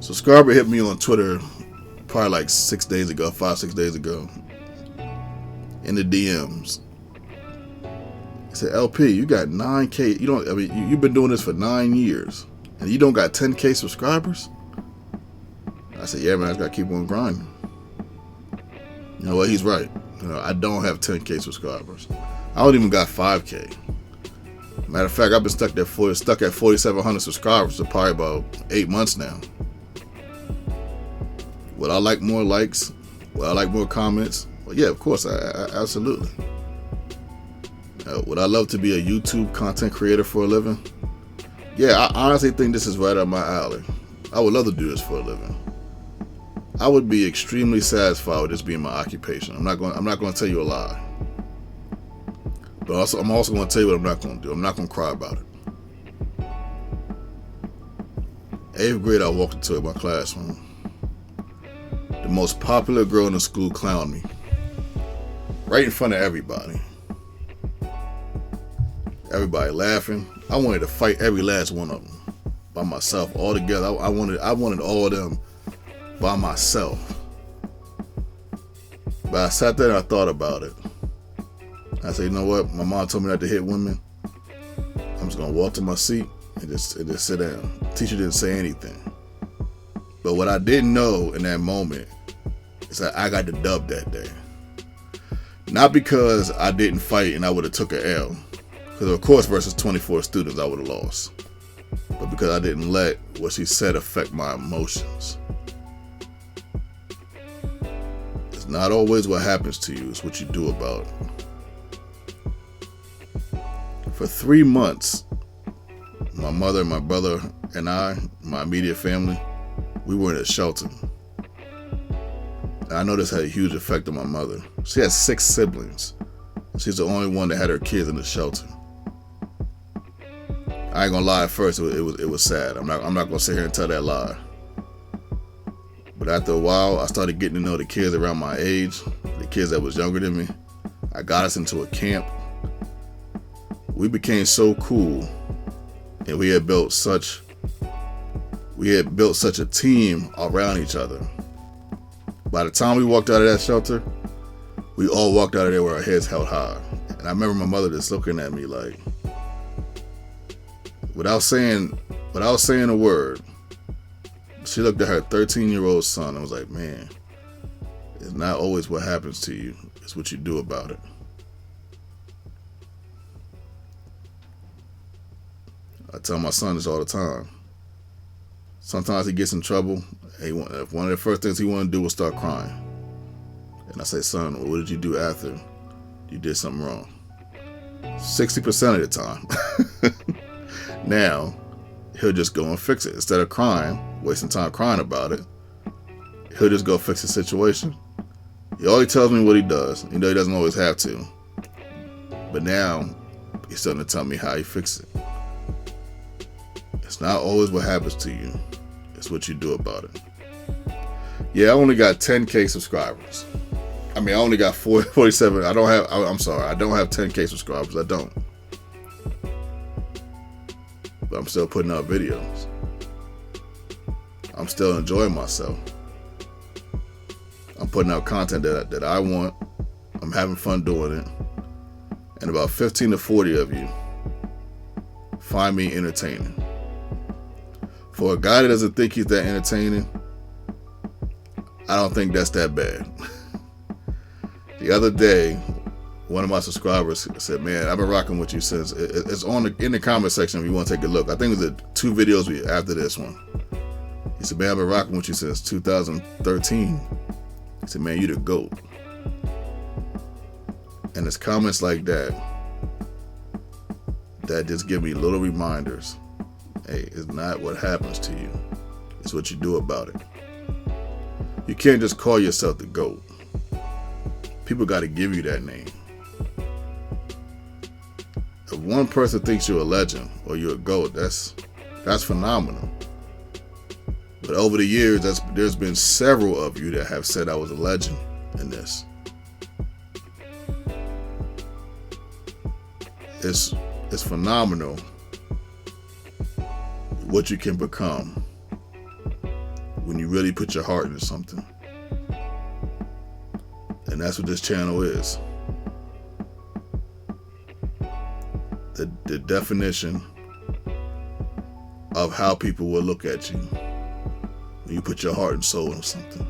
Subscriber hit me on Twitter probably like 6 days ago, 5-6 days ago, in the DMs. He said, "LP, you got 9K. You don't. I mean, you've been doing this for 9 years, and you don't got 10K subscribers." I said, "Yeah, man, I just gotta keep on grinding." You know what? He's right. I don't have 10K subscribers. I don't even got 5K. Matter of fact, I've been stuck at 4,700 subscribers for probably about 8 months now. Would I like more likes? Would I like more comments? Well, yeah, of course, I absolutely. Would I love to be a YouTube content creator for a living? Yeah, I honestly think this is right up my alley. I would love to do this for a living. I would be extremely satisfied with this being my occupation. I'm not going to tell you a lie. But I'm also going to tell you what I'm not going to do. I'm not going to cry about it. 8th grade, I walked into my classroom. The most popular girl in the school clowned me. Right in front of everybody. Everybody laughing. I wanted to fight every last one of them by myself, all together. I wanted all of them by myself. But I sat there and I thought about it. I said, you know what? My mom told me not to hit women. I'm just gonna walk to my seat and just sit down. The teacher didn't say anything. But what I didn't know in that moment is that I got the dub that day. Not because I didn't fight and I would have took an L. Because of course versus 24 students I would have lost. But because I didn't let what she said affect my emotions. It's not always what happens to you, it's what you do about it. For 3 months, my mother, my brother, and I, my immediate family, we were in a shelter. And I know this had a huge effect on my mother. She had 6 siblings. She's the only one that had her kids in the shelter. I ain't gonna lie, at first it was sad. I'm not gonna sit here and tell that lie. But after a while, I started getting to know the kids around my age, the kids that was younger than me. I got us into a camp. We became so cool, and we had built such a team around each other. By the time we walked out of that shelter, we all walked out of there with our heads held high. And I remember my mother just looking at me like, without saying a word, she looked at her 13-year-old son and was like, man, it's not always what happens to you, it's what you do about it. I tell my son this all the time. Sometimes he gets in trouble. One of the first things he want to do is start crying. And I say, son, what did you do after you did something wrong? 60% of the time. Now, he'll just go and fix it. Instead of crying, wasting time crying about it, he'll just go fix the situation. He always tells me what he does. You know, he doesn't always have to. But now, he's starting to tell me how he fixed it. It's not always what happens to you. It's what you do about it. Yeah, I only got 10K subscribers. I mean, I only got 47. I don't have 10K subscribers. I don't. But I'm still putting out videos. I'm still enjoying myself. I'm putting out content that I want. I'm having fun doing it. And about 15 to 40 of you find me entertaining. For a guy that doesn't think he's that entertaining, I don't think that's that bad. The other day, one of my subscribers said, man, I've been rocking with you since. It's in the comment section if you want to take a look. I think it was the 2 videos after this one. He said, man, I've been rocking with you since 2013. He said, man, you the GOAT. And it's comments like that just give me little reminders. Hey, it's not what happens to you. It's what you do about it. You can't just call yourself the GOAT. People got to give you that name. If one person thinks you're a legend or you're a GOAT, that's phenomenal. But over the years, there's been several of you that have said I was a legend in this. It's phenomenal what you can become when you really put your heart into something. And that's what this channel is. The definition of how people will look at you when you put your heart and soul into something.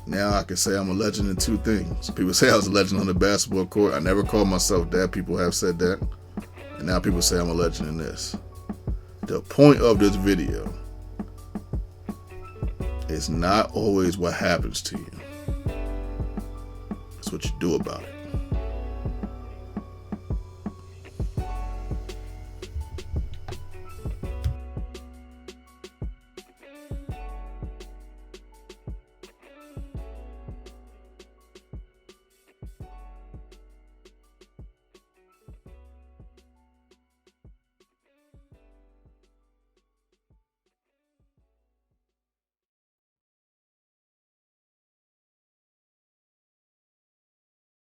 Now I can say I'm a legend in two things. People say I was a legend on the basketball court. I never called myself that. People have said that. And now people say I'm a legend in this. The point of this video is not always what happens to you. It's what you do about it.